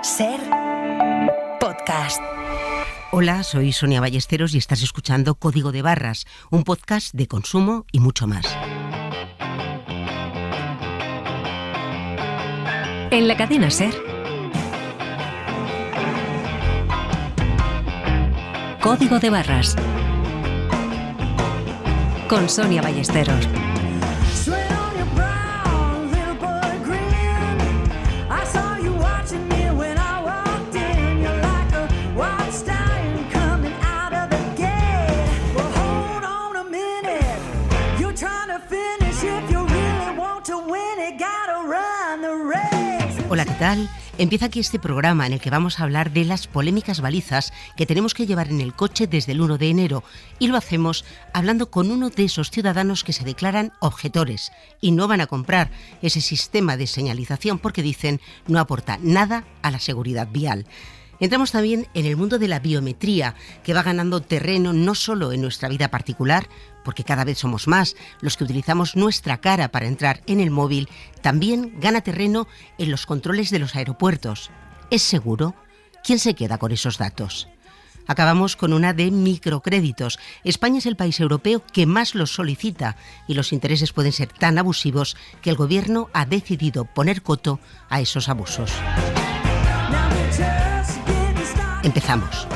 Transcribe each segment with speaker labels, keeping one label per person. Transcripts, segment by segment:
Speaker 1: Ser podcast.
Speaker 2: Hola, soy Sonia Ballesteros y estás escuchando Código de Barras, un podcast de consumo y mucho más.
Speaker 1: En la cadena Ser, Código de Barras, con Sonia Ballesteros.
Speaker 2: Hola, ¿qué tal? Empieza aquí este programa en el que vamos a hablar de las polémicas balizas que tenemos que llevar en el coche desde el 1 de enero y lo hacemos hablando con uno de esos ciudadanos que se declaran objetores y no van a comprar ese sistema de señalización porque dicen no aporta nada a la seguridad vial. Entramos también en el mundo de la biometría, que va ganando terreno no solo en nuestra vida particular, porque cada vez somos más los que utilizamos nuestra cara para entrar en el móvil, también gana terreno en los controles de los aeropuertos. ¿Es seguro? ¿Quién se queda con esos datos? Acabamos con una de microcréditos. España es el país europeo que más los solicita y los intereses pueden ser tan abusivos que el gobierno ha decidido poner coto a esos abusos. Empezamos.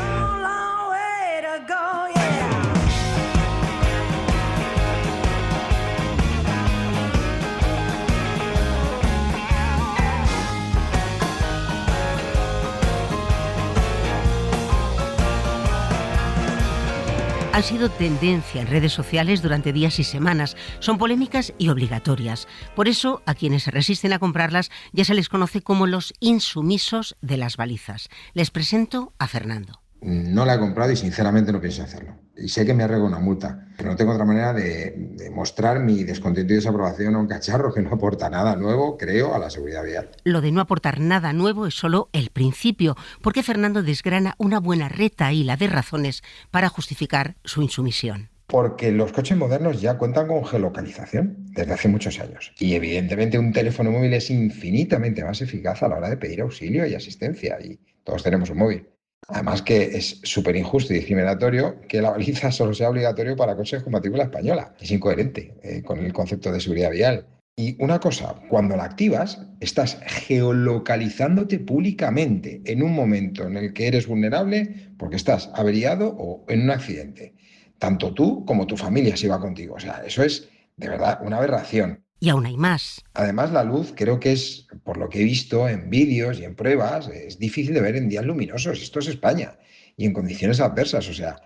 Speaker 2: Han sido tendencia en redes sociales durante días y semanas. Son polémicas y obligatorias. Por eso, a quienes se resisten a comprarlas ya se les conoce como los insumisos de las balizas. Les presento a Fernando.
Speaker 3: No la he comprado y sinceramente no pienso hacerlo. Y sé que me arriesgo una multa, pero no tengo otra manera de mostrar mi descontento y desaprobación a un cacharro que no aporta nada nuevo, creo, a la seguridad vial.
Speaker 2: Lo de no aportar nada nuevo es solo el principio, porque Fernando desgrana una buena retahíla de razones para justificar su insumisión.
Speaker 3: Porque los coches modernos ya cuentan con geolocalización desde hace muchos años. Y evidentemente un teléfono móvil es infinitamente más eficaz a la hora de pedir auxilio y asistencia. Y todos tenemos un móvil. Además que es súper injusto y discriminatorio que la baliza solo sea obligatorio para coches con matrícula española. Es incoherente con el concepto de seguridad vial. Y una cosa, cuando la activas, estás geolocalizándote públicamente en un momento en el que eres vulnerable porque estás averiado o en un accidente. Tanto tú como tu familia si va contigo. O sea, eso es de verdad una aberración.
Speaker 2: Y aún hay más.
Speaker 3: Además, la luz creo que es, por lo que he visto en vídeos y en pruebas, es difícil de ver en días luminosos. Esto es España y en condiciones adversas. O sea,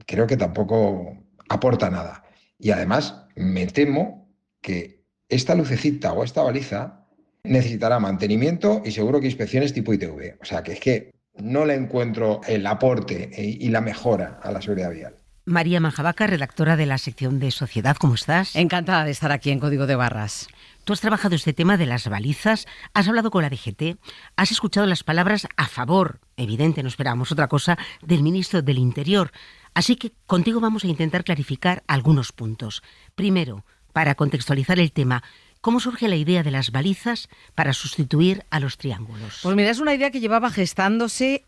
Speaker 3: creo que tampoco aporta nada. Y además, me temo que esta lucecita o esta baliza necesitará mantenimiento y seguro que inspecciones tipo ITV. O sea, que es que no le encuentro el aporte y la mejora a la seguridad vial.
Speaker 2: María Manjavaca, redactora de la sección de Sociedad, ¿cómo estás?
Speaker 4: Encantada de estar aquí en Código de Barras.
Speaker 2: Tú has trabajado este tema de las balizas, has hablado con la DGT, has escuchado las palabras a favor, evidente, no esperábamos otra cosa, del ministro del Interior. Así que contigo vamos a intentar clarificar algunos puntos. Primero, para contextualizar el tema, ¿cómo surge la idea de las balizas para sustituir a los triángulos?
Speaker 4: Pues mira, es una idea que llevaba gestándose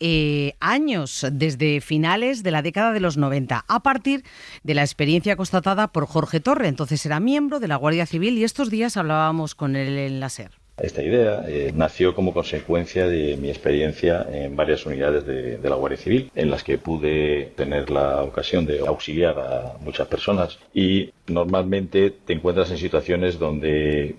Speaker 4: años, desde finales de la década de los 90, a partir de la experiencia constatada por Jorge Torre. Entonces era miembro de la Guardia Civil y estos días hablábamos con él en la SER.
Speaker 5: Esta idea nació como consecuencia de mi experiencia en varias unidades de la Guardia Civil, en las que pude tener la ocasión de auxiliar a muchas personas y normalmente te encuentras en situaciones donde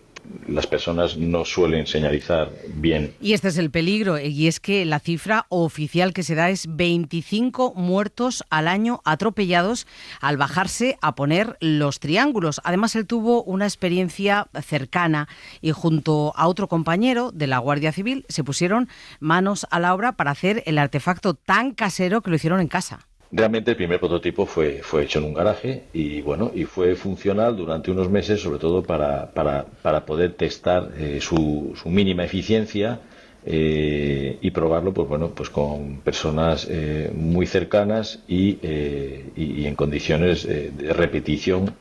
Speaker 5: las personas no suelen señalizar bien.
Speaker 4: Y este es el peligro, y es que la cifra oficial que se da es 25 muertos al año atropellados al bajarse a poner los triángulos. Además, él tuvo una experiencia cercana y junto a otro compañero de la Guardia Civil se pusieron manos a la obra para hacer el artefacto tan casero que lo hicieron en casa.
Speaker 5: Realmente el primer prototipo fue hecho en un garaje y fue funcional durante unos meses, sobre todo para poder testar su mínima eficiencia y probarlo pues con personas muy cercanas y en condiciones de repetición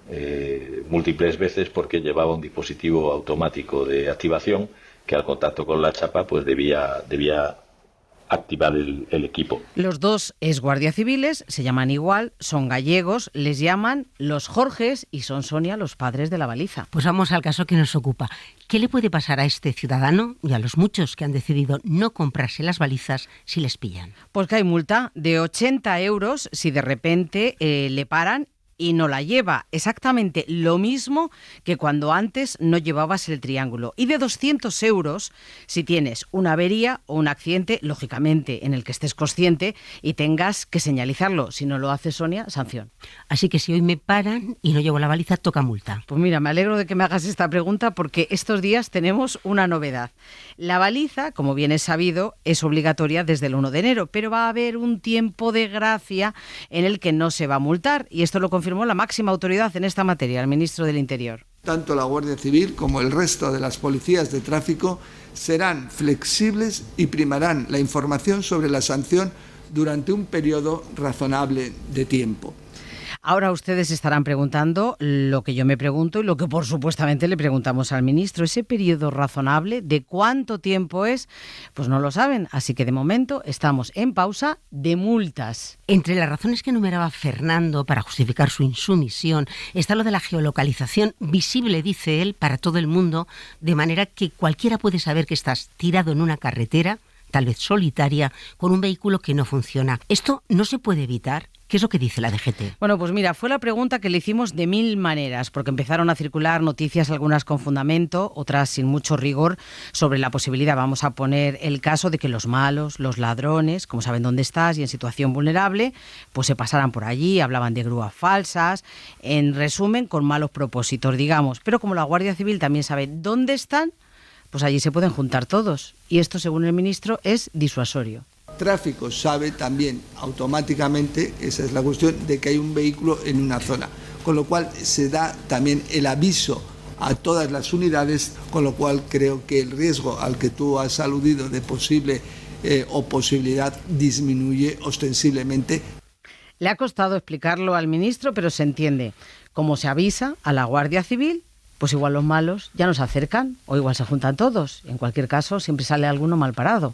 Speaker 5: múltiples veces, porque llevaba un dispositivo automático de activación que al contacto con la chapa pues debía activar el equipo.
Speaker 4: Los dos es guardia civiles, se llaman igual, son gallegos, les llaman los Jorges y son, Sonia, los padres de la baliza.
Speaker 2: Pues vamos al caso que nos ocupa. ¿Qué le puede pasar a este ciudadano y a los muchos que han decidido no comprarse las balizas si les pillan?
Speaker 4: Pues que hay multa de 80 euros si de repente le paran y no la lleva. Exactamente lo mismo que cuando antes no llevabas el triángulo. Y de 200 euros si tienes una avería o un accidente, lógicamente, en el que estés consciente y tengas que señalizarlo. Si no lo hace, Sonia, sanción.
Speaker 2: Así que si hoy me paran y no llevo la baliza, toca multa.
Speaker 4: Pues mira, me alegro de que me hagas esta pregunta porque estos días tenemos una novedad. La baliza, como bien es sabido, es obligatoria desde el 1 de enero, pero va a haber un tiempo de gracia en el que no se va a multar y esto lo confirmó la máxima autoridad en esta materia, el ministro del Interior.
Speaker 6: Tanto la Guardia Civil como el resto de las policías de tráfico serán flexibles y primarán la información sobre la sanción durante un periodo razonable de tiempo.
Speaker 4: Ahora ustedes estarán preguntando lo que yo me pregunto y lo que por supuestamente le preguntamos al ministro. ¿Ese periodo razonable de cuánto tiempo es? Pues no lo saben, así que de momento estamos en pausa de multas.
Speaker 2: Entre las razones que enumeraba Fernando para justificar su insumisión está lo de la geolocalización visible, dice él, para todo el mundo, de manera que cualquiera puede saber que estás tirado en una carretera, tal vez solitaria, con un vehículo que no funciona. ¿Esto no se puede evitar? ¿Qué es lo que dice la DGT?
Speaker 4: Bueno, pues mira, fue la pregunta que le hicimos de 1000 maneras, porque empezaron a circular noticias, algunas con fundamento, otras sin mucho rigor, sobre la posibilidad, vamos a poner el caso de que los malos, los ladrones, como saben dónde estás y en situación vulnerable, pues se pasaran por allí, hablaban de grúas falsas, en resumen, con malos propósitos, digamos. Pero como la Guardia Civil también sabe dónde están, pues allí se pueden juntar todos. Y esto, según el ministro, es disuasorio.
Speaker 6: Tráfico sabe también automáticamente, esa es la cuestión, de que hay un vehículo en una zona, con lo cual se da también el aviso a todas las unidades, con lo cual creo que el riesgo al que tú has aludido de posible o posibilidad disminuye ostensiblemente.
Speaker 4: Le ha costado explicarlo al ministro, pero se entiende. Como se avisa a la Guardia Civil, pues igual los malos ya no se acercan o igual se juntan todos. En cualquier caso, siempre sale alguno mal parado,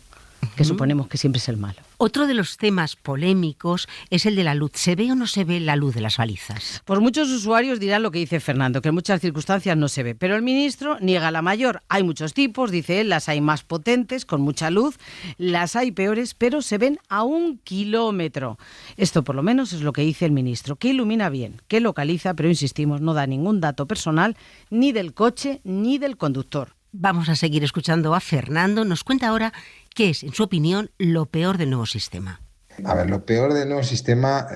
Speaker 4: que suponemos que siempre es el malo.
Speaker 2: Otro de los temas polémicos es el de la luz. ¿Se ve o no se ve la luz de las balizas?
Speaker 4: Pues muchos usuarios dirán lo que dice Fernando, que en muchas circunstancias no se ve. Pero el ministro niega la mayor. Hay muchos tipos, dice él, las hay más potentes, con mucha luz, las hay peores, pero se ven a 1 kilómetro. Esto por lo menos es lo que dice el ministro, que ilumina bien, que localiza, pero insistimos, no da ningún dato personal ni del coche ni del conductor.
Speaker 2: Vamos a seguir escuchando a Fernando. Nos cuenta ahora qué es, en su opinión, lo peor del nuevo sistema.
Speaker 3: A ver, lo peor del nuevo sistema,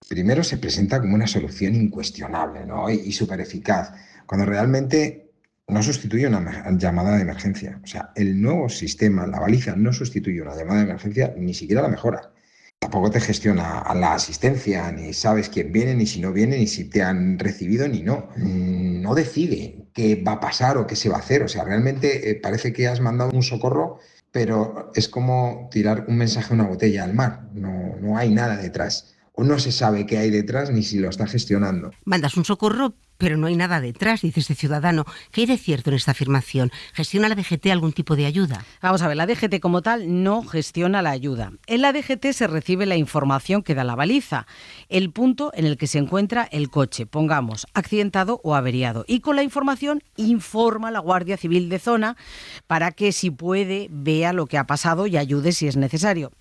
Speaker 3: primero se presenta como una solución incuestionable, ¿no? y súper eficaz, cuando realmente no sustituye una llamada de emergencia. O sea, el nuevo sistema, la baliza, no sustituye una llamada de emergencia, ni siquiera la mejora. Tampoco te gestiona a la asistencia, ni sabes quién viene, ni si no viene, ni si te han recibido, ni no. No decide qué va a pasar o qué se va a hacer. O sea, realmente parece que has mandado un socorro, pero es como tirar un mensaje a una botella al mar. No hay nada detrás. O no se sabe qué hay detrás ni si lo está gestionando.
Speaker 2: Mandas un socorro, pero no hay nada detrás, dice este ciudadano. ¿Qué hay de cierto en esta afirmación? ¿Gestiona la DGT algún tipo de ayuda?
Speaker 4: Vamos a ver, la DGT como tal no gestiona la ayuda. En la DGT se recibe la información que da la baliza, el punto en el que se encuentra el coche, pongamos, accidentado o averiado. Y con la información informa la Guardia Civil de zona para que, si puede, vea lo que ha pasado y ayude si es necesario.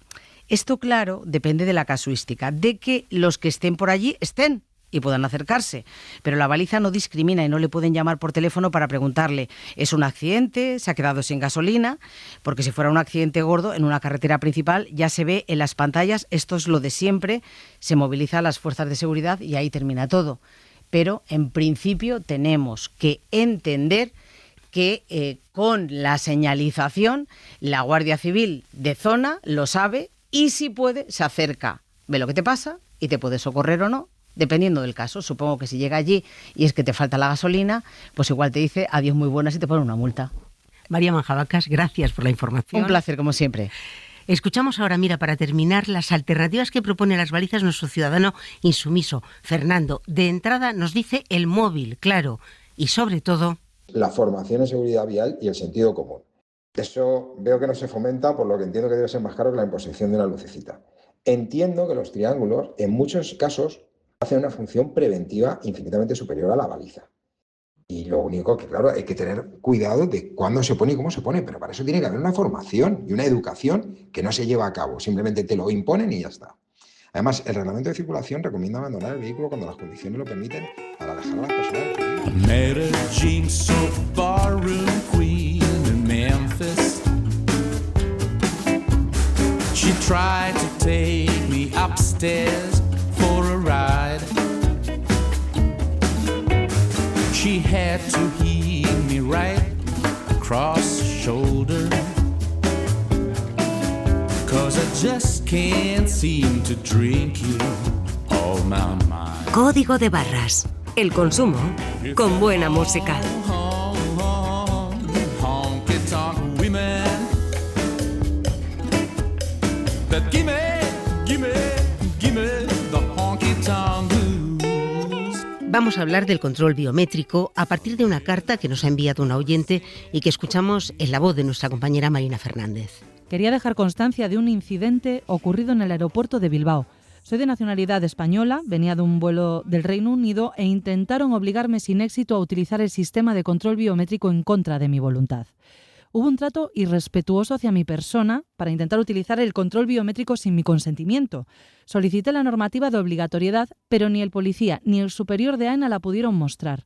Speaker 4: Esto, claro, depende de la casuística, de que los que estén por allí estén y puedan acercarse. Pero la baliza no discrimina y no le pueden llamar por teléfono para preguntarle, ¿es un accidente? ¿Se ha quedado sin gasolina? Porque si fuera un accidente gordo en una carretera principal ya se ve en las pantallas, esto es lo de siempre, se movilizan las fuerzas de seguridad y ahí termina todo. Pero en principio tenemos que entender que con la señalización la Guardia Civil de zona lo sabe y si puede se acerca, ve lo que te pasa y te puede socorrer o no, dependiendo del caso. Supongo que si llega allí y es que te falta la gasolina, pues igual te dice adiós muy buenas y te pone una multa.
Speaker 2: María Manjabacas, gracias por la información.
Speaker 4: Un placer, como siempre.
Speaker 2: Escuchamos ahora, mira, para terminar, las alternativas que propone las balizas nuestro ciudadano insumiso, Fernando. De entrada nos dice el móvil, claro, y sobre todo
Speaker 3: La formación en seguridad vial y el sentido común. Eso veo que no se fomenta, por lo que entiendo que debe ser más caro que la imposición de una lucecita. Entiendo que los triángulos, en muchos casos, hacen una función preventiva infinitamente superior a la baliza. Y lo único que, claro, hay que tener cuidado de cuándo se pone y cómo se pone, pero para eso tiene que haber una formación y una educación que no se lleva a cabo, simplemente te lo imponen y ya está. Además, el reglamento de circulación recomienda abandonar el vehículo cuando las condiciones lo permiten para dejar a las personas en peligro.
Speaker 7: Met a jean soap barroom queen in Memphis. She tried to take me upstairs for a ride. She had to heave me right across the shoulder. 'Cause I just can't seem to drink you all my mind.
Speaker 1: Código de barras. El consumo con buena música.
Speaker 7: Honky tonk women that gimme the honky tonk blues.
Speaker 2: Vamos a hablar del control biométrico a partir de una carta que nos ha enviado un oyente y que escuchamos en la voz de nuestra compañera Marina Fernández.
Speaker 8: Quería dejar constancia de un incidente ocurrido en el aeropuerto de Bilbao. Soy de nacionalidad española, venía de un vuelo del Reino Unido e intentaron obligarme sin éxito a utilizar el sistema de control biométrico en contra de mi voluntad. Hubo un trato irrespetuoso hacia mi persona para intentar utilizar el control biométrico sin mi consentimiento. Solicité la normativa de obligatoriedad, pero ni el policía ni el superior de AENA la pudieron mostrar.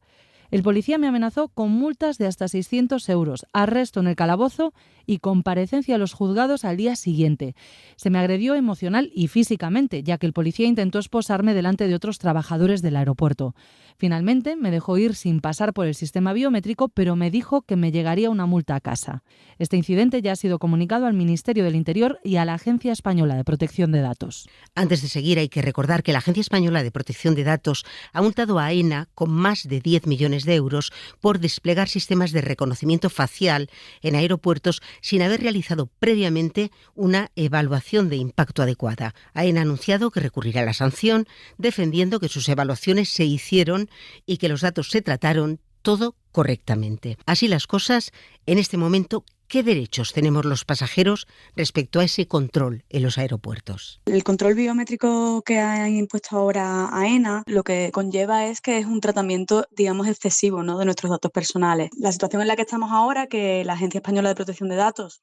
Speaker 8: El policía me amenazó con multas de hasta 600 euros, arresto en el calabozo y comparecencia a los juzgados al día siguiente. Se me agredió emocional y físicamente, ya que el policía intentó esposarme delante de otros trabajadores del aeropuerto. Finalmente me dejó ir sin pasar por el sistema biométrico, pero me dijo que me llegaría una multa a casa. Este incidente ya ha sido comunicado al Ministerio del Interior y a la Agencia Española de Protección de Datos.
Speaker 2: Antes de seguir, hay que recordar que la Agencia Española de Protección de Datos ha multado a AENA con más de 10 millones de euros por desplegar sistemas de reconocimiento facial en aeropuertos sin haber realizado previamente una evaluación de impacto adecuada. AENA ha anunciado que recurrirá a la sanción, defendiendo que sus evaluaciones se hicieron y que los datos se trataron todo correctamente. Así las cosas, en este momento, ¿qué derechos tenemos los pasajeros respecto a ese control en los aeropuertos?
Speaker 9: El control biométrico que ha impuesto ahora AENA lo que conlleva es que es un tratamiento, digamos, excesivo, ¿no?, de nuestros datos personales. La situación en la que estamos ahora, que la Agencia Española de Protección de Datos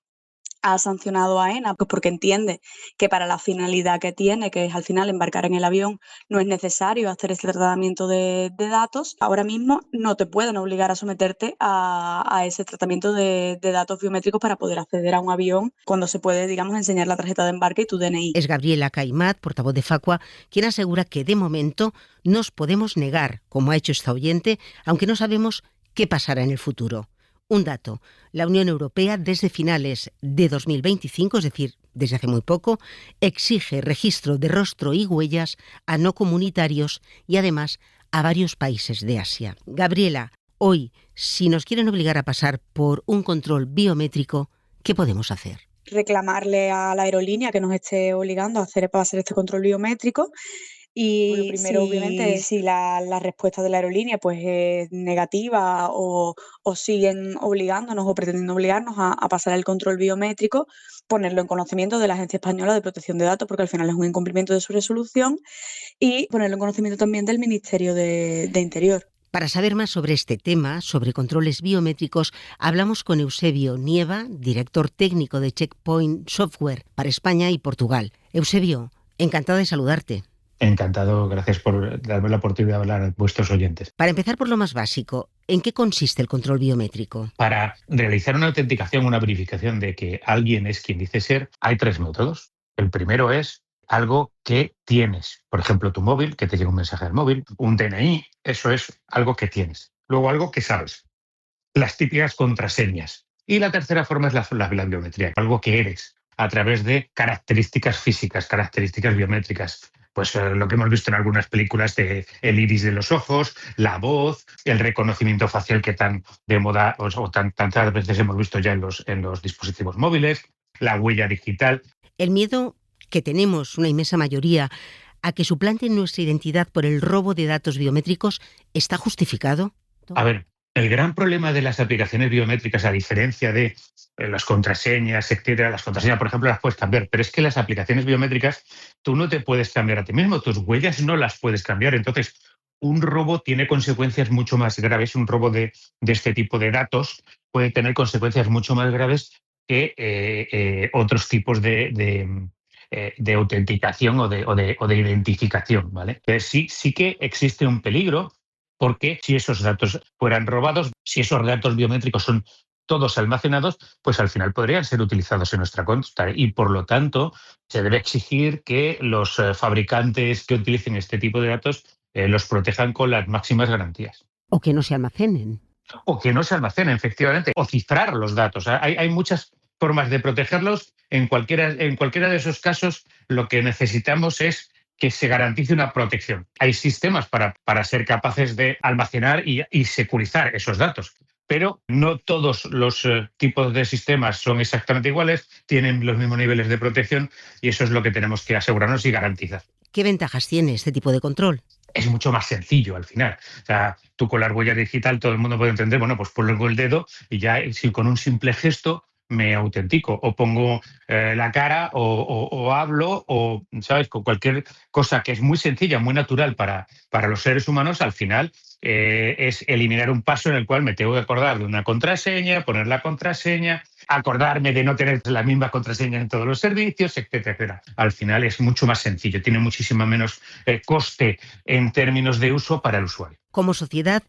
Speaker 9: ha sancionado a AENA pues porque entiende que para la finalidad que tiene, que es al final embarcar en el avión, no es necesario hacer ese tratamiento de datos. Ahora mismo no te pueden obligar a someterte a ese tratamiento de datos biométricos para poder acceder a un avión cuando se puede, digamos, enseñar la tarjeta de embarque y tu DNI.
Speaker 2: Es Gabriela Caimat, portavoz de Facua, quien asegura que de momento nos podemos negar, como ha hecho esta oyente, aunque no sabemos qué pasará en el futuro. Un dato, la Unión Europea desde finales de 2025, es decir, desde hace muy poco, exige registro de rostro y huellas a no comunitarios y además a varios países de Asia. Gabriela, hoy, si nos quieren obligar a pasar por un control biométrico, ¿qué podemos hacer?
Speaker 9: Reclamarle a la aerolínea que nos esté obligando a hacer este control biométrico. Y lo primero, obviamente, es si la respuesta de la aerolínea pues es negativa o siguen obligándonos o pretendiendo obligarnos a pasar el control biométrico, ponerlo en conocimiento de la Agencia Española de Protección de Datos, porque al final es un incumplimiento de su resolución, y ponerlo en conocimiento también del Ministerio de Interior.
Speaker 2: Para saber más sobre este tema, sobre controles biométricos, hablamos con Eusebio Nieva, director técnico de Checkpoint Software para España y Portugal. Eusebio, encantada de saludarte.
Speaker 10: Encantado, gracias por darme la oportunidad de hablar a vuestros oyentes.
Speaker 2: Para empezar por lo más básico, ¿en qué consiste el control biométrico?
Speaker 10: Para realizar una autenticación, una verificación de que alguien es quien dice ser, hay 3 métodos. El primero es algo que tienes. Por ejemplo, tu móvil, que te llega un mensaje al móvil, un DNI, eso es algo que tienes. Luego algo que sabes. Las típicas contraseñas. Y la tercera forma es la biometría, algo que eres a través de características físicas, características biométricas. Pues lo que hemos visto en algunas películas de el iris de los ojos, la voz, el reconocimiento facial que tan de moda o tantas veces hemos visto ya en los dispositivos móviles, la huella digital.
Speaker 2: El miedo que tenemos una inmensa mayoría a que suplanten nuestra identidad por el robo de datos biométricos está justificado.
Speaker 10: A ver, El gran problema de las aplicaciones biométricas, a diferencia de las contraseñas, etcétera, las contraseñas, por ejemplo, las puedes cambiar, pero es que las aplicaciones biométricas tú no te puedes cambiar a ti mismo, tus huellas no las puedes cambiar. Entonces, un robo tiene consecuencias mucho más graves, un robo de este tipo de datos puede tener consecuencias mucho más graves que otros tipos de autenticación o de identificación, ¿vale? Sí que existe un peligro, porque si esos datos fueran robados, si esos datos biométricos son todos almacenados, pues al final podrían ser utilizados en nuestra contra y, por lo tanto, se debe exigir que los fabricantes que utilicen este tipo de datos los protejan con las máximas garantías.
Speaker 2: O que no se almacenen.
Speaker 10: O que no se almacenen, efectivamente, o cifrar los datos. Hay muchas formas de protegerlos. En cualquiera de esos casos, lo que necesitamos es que se garantice una protección. Hay sistemas para ser capaces de almacenar y securizar esos datos, pero no todos los tipos de sistemas son exactamente iguales, tienen los mismos niveles de protección y eso es lo que tenemos que asegurarnos y garantizar.
Speaker 2: ¿Qué ventajas tiene este tipo de control?
Speaker 10: Es mucho más sencillo al final. O sea, tú con la huella digital todo el mundo puede entender, bueno, pues pongo el dedo y ya si con un simple gesto me autentico o pongo la cara o hablo o, ¿sabes? Con cualquier cosa que es muy sencilla, muy natural para los seres humanos, al final es eliminar un paso en el cual me tengo que acordar de una contraseña, poner la contraseña, acordarme de no tener la misma contraseña en todos los servicios, etcétera, etcétera. Al final es mucho más sencillo, tiene muchísimo menos coste en términos de uso para el usuario.
Speaker 2: Como sociedad,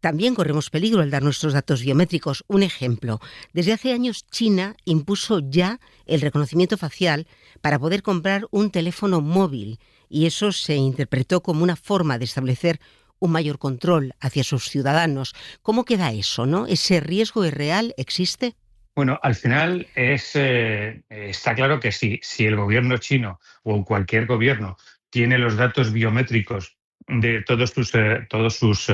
Speaker 2: también corremos peligro al dar nuestros datos biométricos. Un ejemplo, desde hace años China impuso ya el reconocimiento facial para poder comprar un teléfono móvil y eso se interpretó como una forma de establecer un mayor control hacia sus ciudadanos. ¿Cómo queda eso, no? ¿Ese riesgo es real? ¿Existe?
Speaker 10: Bueno, al final está claro que si el gobierno chino o cualquier gobierno tiene los datos biométricos de todos sus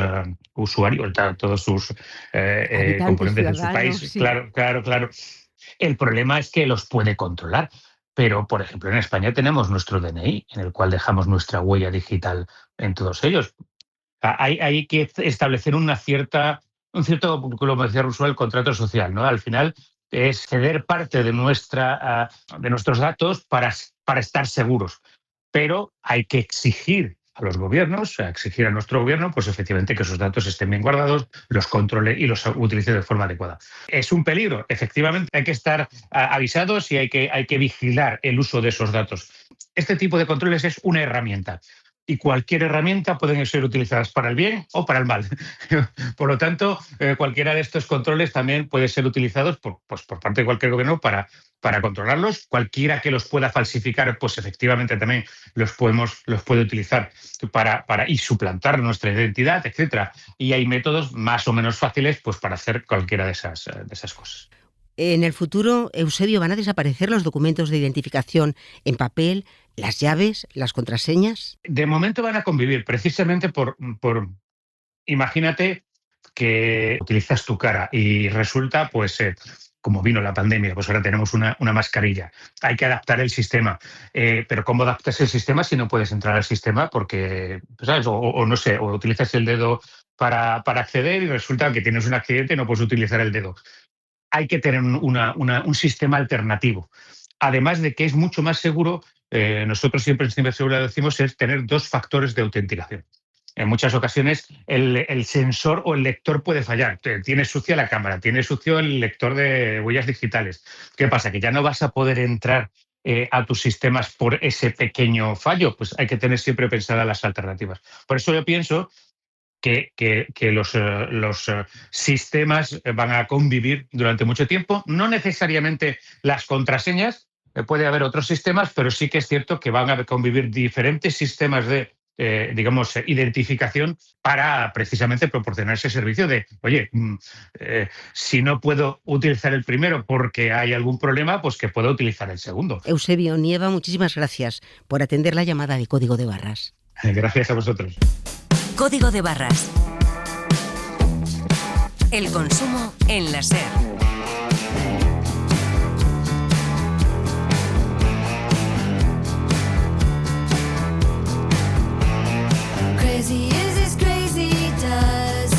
Speaker 10: usuarios, todos sus componentes de su país. Sí. Claro. El problema es que los puede controlar. Pero, por ejemplo, en España tenemos nuestro DNI, en el cual dejamos nuestra huella digital en todos ellos. Hay que establecer un cierto, como decía Rousseau, el contrato social, ¿no? Al final es ceder parte de nuestros datos para estar seguros. Pero hay que exigir a los gobiernos, exigir a nuestro gobierno, pues efectivamente que esos datos estén bien guardados, los controle y los utilice de forma adecuada. ¿Es un peligro? Efectivamente, hay que estar avisados y hay que vigilar el uso de esos datos. Este tipo de controles es una herramienta. Y cualquier herramienta pueden ser utilizadas para el bien o para el mal. Por lo tanto, cualquiera de estos controles también puede ser utilizados por parte de cualquier gobierno para controlarlos. Cualquiera que los pueda falsificar, pues efectivamente también los puede utilizar y suplantar nuestra identidad, etcétera. Y hay métodos más o menos fáciles pues para hacer cualquiera de esas cosas.
Speaker 2: En el futuro, Eusebio, ¿van a desaparecer los documentos de identificación en papel, las llaves, las contraseñas?
Speaker 10: De momento van a convivir, precisamente por imagínate que utilizas tu cara y resulta, pues, como vino la pandemia, pues ahora tenemos una mascarilla. Hay que adaptar el sistema. Pero ¿cómo adaptas el sistema si no puedes entrar al sistema? Porque, ¿sabes? O no sé, o utilizas el dedo para acceder y resulta que tienes un accidente y no puedes utilizar el dedo. Hay que tener un sistema alternativo. Además de que es mucho más seguro, nosotros siempre en ciberseguridad decimos, es tener 2 factores de autenticación. En muchas ocasiones el sensor o el lector puede fallar. Tiene sucia la cámara, tiene sucio el lector de huellas digitales. ¿Qué pasa? Que ya no vas a poder entrar a tus sistemas por ese pequeño fallo. Pues hay que tener siempre pensadas las alternativas. Por eso yo pienso que los sistemas van a convivir durante mucho tiempo. No necesariamente las contraseñas, puede haber otros sistemas, pero sí que es cierto que van a convivir diferentes sistemas de identificación para precisamente proporcionar ese servicio de, oye, si no puedo utilizar el primero porque hay algún problema, pues que puedo utilizar el segundo.
Speaker 2: Eusebio Nieva, muchísimas gracias por atender la llamada de Código de Barras.
Speaker 10: Gracias a vosotros.
Speaker 1: Código de Barras. El consumo en la SER.
Speaker 11: Crazy is as crazy does.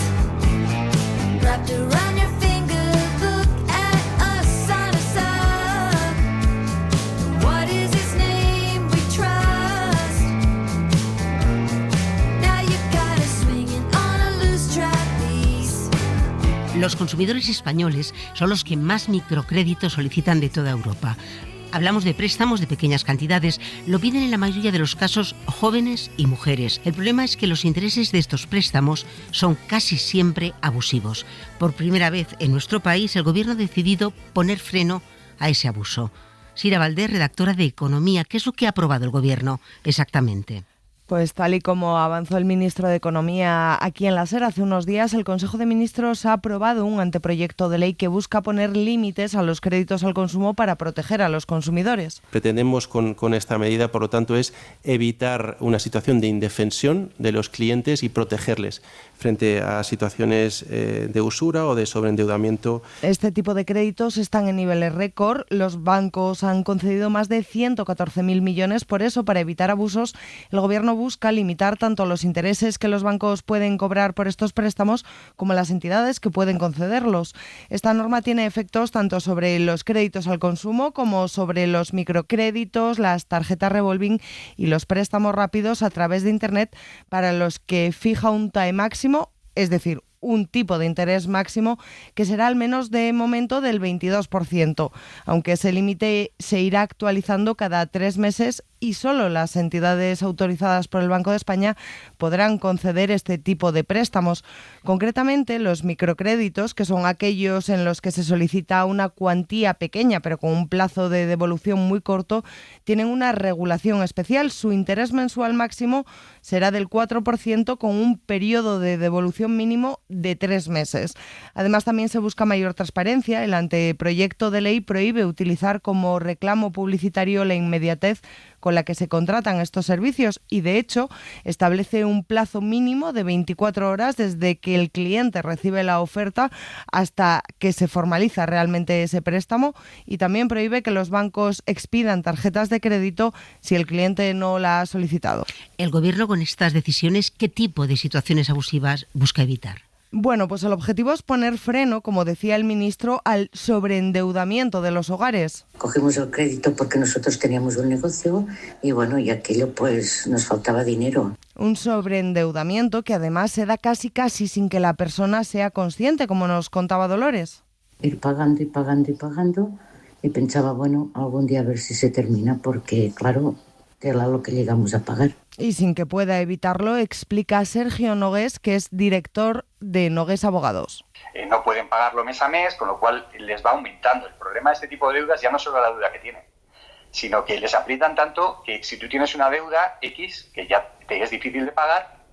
Speaker 2: Los consumidores españoles son los que más microcréditos solicitan de toda Europa. Hablamos de préstamos de pequeñas cantidades. Lo piden en la mayoría de los casos jóvenes y mujeres. El problema es que los intereses de estos préstamos son casi siempre abusivos. Por primera vez en nuestro país, el Gobierno ha decidido poner freno a ese abuso. Sira Valdés, redactora de Economía, ¿qué es lo que ha aprobado el Gobierno exactamente?
Speaker 11: Pues tal y como avanzó el ministro de Economía aquí en la SER hace unos días, el Consejo de Ministros ha aprobado un anteproyecto de ley que busca poner límites a los créditos al consumo para proteger a los consumidores.
Speaker 12: Pretendemos con esta medida, por lo tanto, es evitar una situación de indefensión de los clientes y protegerles frente a situaciones de usura o de sobreendeudamiento.
Speaker 11: Este tipo de créditos están en niveles récord. Los bancos han concedido más de 114.000 millones. Por eso, para evitar abusos, el Gobierno busca limitar tanto los intereses que los bancos pueden cobrar por estos préstamos como las entidades que pueden concederlos. Esta norma tiene efectos tanto sobre los créditos al consumo como sobre los microcréditos, las tarjetas revolving y los préstamos rápidos a través de Internet, para los que fija un TAE máximo, es decir, un tipo de interés máximo que será al menos de momento del 22%, aunque ese límite se irá actualizando cada 3 meses y solo las entidades autorizadas por el Banco de España podrán conceder este tipo de préstamos. Concretamente, los microcréditos, que son aquellos en los que se solicita una cuantía pequeña pero con un plazo de devolución muy corto, tienen una regulación especial. Su interés mensual máximo será del 4% con un periodo de devolución mínimo de 3 meses. Además, también se busca mayor transparencia. El anteproyecto de ley prohíbe utilizar como reclamo publicitario la inmediatez con la que se contratan estos servicios y, de hecho, establece un plazo mínimo de 24 horas desde que el cliente recibe la oferta hasta que se formaliza realmente ese préstamo, y también prohíbe que los bancos expidan tarjetas de crédito si el cliente no la ha solicitado.
Speaker 2: El Gobierno, con estas decisiones, ¿qué tipo de situaciones abusivas busca evitar?
Speaker 11: Bueno, pues el objetivo es poner freno, como decía el ministro, al sobreendeudamiento de los hogares.
Speaker 13: Cogimos el crédito porque nosotros teníamos un negocio y bueno, y aquello pues nos faltaba dinero.
Speaker 11: Un sobreendeudamiento que además se da casi sin que la persona sea consciente, como nos contaba Dolores.
Speaker 13: Ir pagando y pagando y pagando, y pensaba, bueno, algún día a ver si se termina, porque claro, era lo que llegamos a pagar.
Speaker 11: Y sin que pueda evitarlo, explica Sergio Nogués, que es director de Nogués Abogados.
Speaker 14: No pueden pagarlo mes a mes, con lo cual les va aumentando. El problema de este tipo de deudas ya no es solo la deuda que tienen, sino que les aprietan tanto que si tú tienes una deuda X, que ya te es difícil de pagar,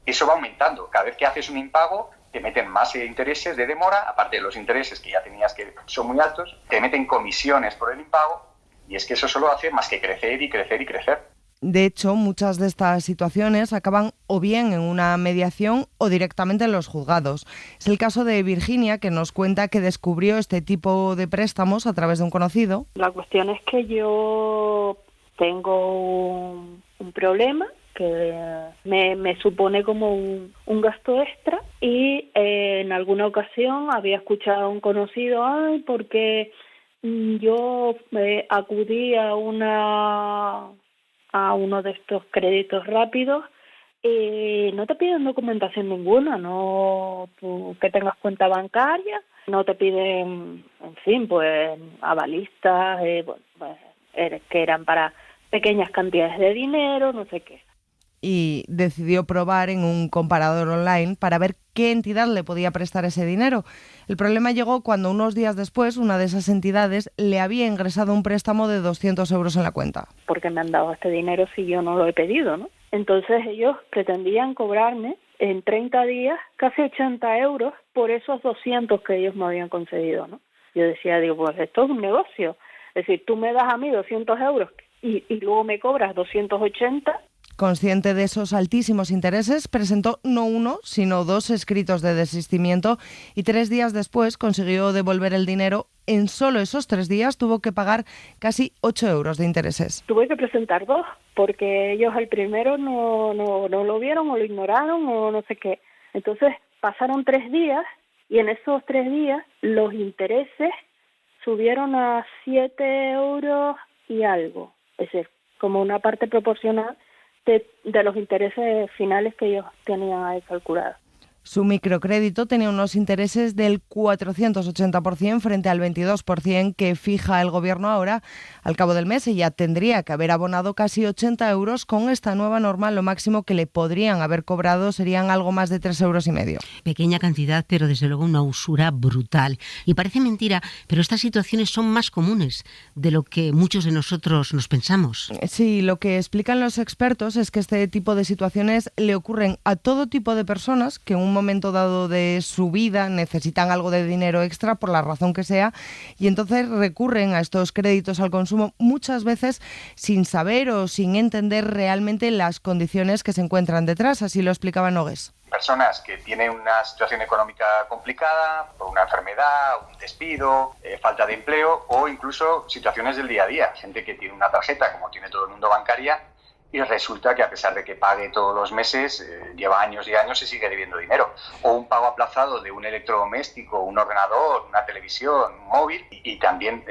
Speaker 14: eso va aumentando. Cada vez que haces un impago, te meten más intereses de demora, aparte de los intereses que ya tenías que son muy altos, te meten comisiones por el impago, y es que eso solo hace más que crecer y crecer y crecer.
Speaker 11: De hecho, muchas de estas situaciones acaban o bien en una mediación o directamente en los juzgados. Es el caso de Virginia, que nos cuenta que descubrió este tipo de préstamos a través de un conocido.
Speaker 15: La cuestión es que yo tengo un problema que me supone como un gasto extra, y en alguna ocasión había escuchado a un conocido, porque yo acudí a uno de estos créditos rápidos y no te piden documentación ninguna, no que tengas cuenta bancaria, no te piden, en fin, pues avalistas, que eran para pequeñas cantidades de dinero, no sé qué.
Speaker 11: Y decidió probar en un comparador online para ver qué entidad le podía prestar ese dinero. El problema llegó cuando unos días después una de esas entidades le había ingresado un préstamo de 200 euros en la cuenta.
Speaker 15: ¿Por qué me han dado este dinero si yo no lo he pedido, no? Entonces ellos pretendían cobrarme en 30 días casi 80 euros por esos 200 que ellos me habían concedido, ¿no? Yo decía, pues esto es un negocio. Es decir, tú me das a mí 200 euros y luego me cobras 280.
Speaker 11: Consciente de esos altísimos intereses, presentó no uno, sino 2 escritos de desistimiento y 3 días después consiguió devolver el dinero. En solo esos 3 días tuvo que pagar casi 8 euros de intereses.
Speaker 15: Tuve que presentar 2, porque ellos al primero no lo vieron o lo ignoraron o no sé qué. Entonces pasaron 3 días y en esos 3 días los intereses subieron a 7 euros y algo. Es decir, como una parte proporcional de los intereses finales que ellos tenían ahí calculados.
Speaker 11: Su microcrédito tenía unos intereses del 480% frente al 22% que fija el gobierno ahora. Al cabo del mes ella tendría que haber abonado casi 80 euros. Con esta nueva norma lo máximo que le podrían haber cobrado serían algo más de 3,5 euros.
Speaker 2: Pequeña cantidad, pero desde luego una usura brutal. Y parece mentira, pero estas situaciones son más comunes de lo que muchos de nosotros nos pensamos.
Speaker 11: Sí, lo que explican los expertos es que este tipo de situaciones le ocurren a todo tipo de personas que en un momento dado de su vida necesitan algo de dinero extra por la razón que sea y entonces recurren a estos créditos al consumo muchas veces sin saber o sin entender realmente las condiciones que se encuentran detrás. Así lo explicaba Nogués.
Speaker 14: Personas que tienen una situación económica complicada por una enfermedad, un despido, falta de empleo o incluso situaciones del día a día. Gente que tiene una tarjeta, como tiene todo el mundo, bancaria, y resulta que a pesar de que pague todos los meses, lleva años y años y sigue debiendo dinero. O un pago aplazado de un electrodoméstico, un ordenador, una televisión, un móvil, y también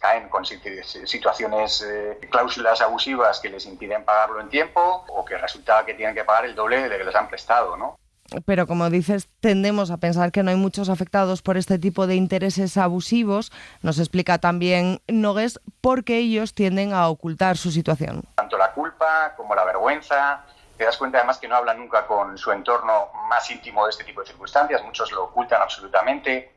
Speaker 14: caen con situaciones, cláusulas abusivas que les impiden pagarlo en tiempo o que resulta que tienen que pagar el doble de que les han prestado, ¿no?
Speaker 11: Pero como dices, tendemos a pensar que no hay muchos afectados por este tipo de intereses abusivos. Nos explica también Nogués por qué ellos tienden a ocultar su situación.
Speaker 14: Tanto la culpa como la vergüenza. Te das cuenta además que no hablan nunca con su entorno más íntimo de este tipo de circunstancias. Muchos lo ocultan absolutamente,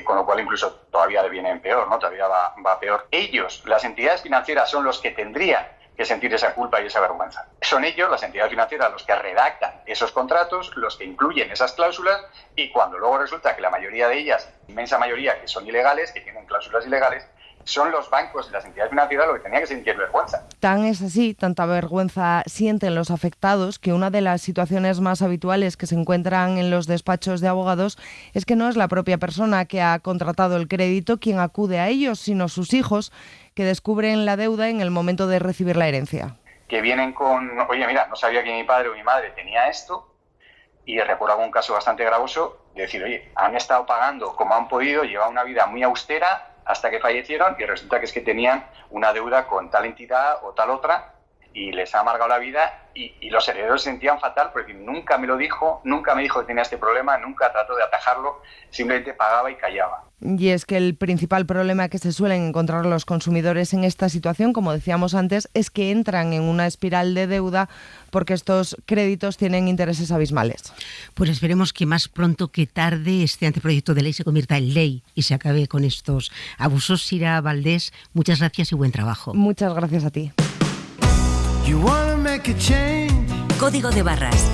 Speaker 14: con lo cual incluso todavía le viene peor, ¿no? Todavía va peor. Ellos, las entidades financieras, son los que tendrían que sentir esa culpa y esa vergüenza. Son ellos, las entidades financieras, los que redactan esos contratos, los que incluyen esas cláusulas y cuando luego resulta que la mayoría de ellas, inmensa mayoría, que son ilegales, que tienen cláusulas ilegales, son los bancos y las entidades financieras lo que tenían que sentir vergüenza.
Speaker 11: Tan es así, tanta vergüenza sienten los afectados, que una de las situaciones más habituales que se encuentran en los despachos de abogados es que no es la propia persona que ha contratado el crédito quien acude a ellos, sino sus hijos, que descubren la deuda en el momento de recibir la herencia.
Speaker 14: Que vienen con, oye, mira, no sabía que mi padre o mi madre tenía esto, y recuerdo algún caso bastante gravoso de decir, oye, han estado pagando como han podido, llevan una vida muy austera hasta que fallecieron y resulta que es que tenían una deuda con tal entidad o tal otra y les ha amargado la vida y los herederos se sentían fatal porque nunca me lo dijo, nunca me dijo que tenía este problema, nunca trató de atajarlo, simplemente pagaba y callaba.
Speaker 11: Y es que el principal problema que se suelen encontrar los consumidores en esta situación, como decíamos antes, es que entran en una espiral de deuda porque estos créditos tienen intereses abismales.
Speaker 2: Pues esperemos que más pronto que tarde este anteproyecto de ley se convierta en ley y se acabe con estos abusos. Sira Valdés, muchas gracias y buen trabajo.
Speaker 11: Muchas gracias a ti.
Speaker 1: Código de barras.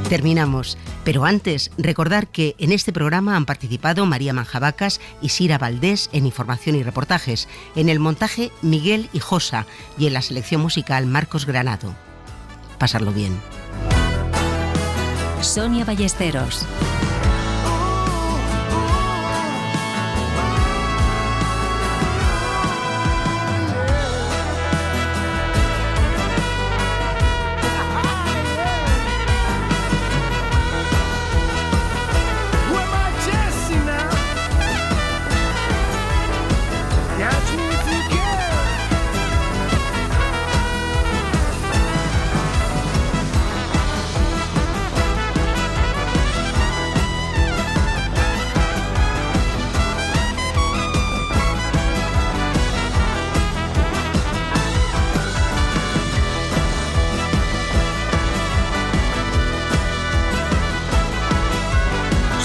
Speaker 2: Terminamos, pero antes recordar que en este programa han participado María Manjabacas y Sira Valdés en información y reportajes, en el montaje Miguel Hijosa y en la selección musical Marcos Granado. Pasarlo bien.
Speaker 1: Sonia Ballesteros.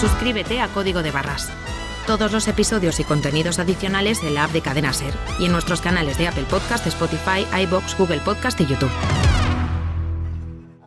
Speaker 16: Suscríbete a Código de Barras. Todos los episodios y contenidos adicionales en la app de Cadena Ser y en nuestros canales de Apple Podcast, Spotify, iVoox, Google Podcast y YouTube.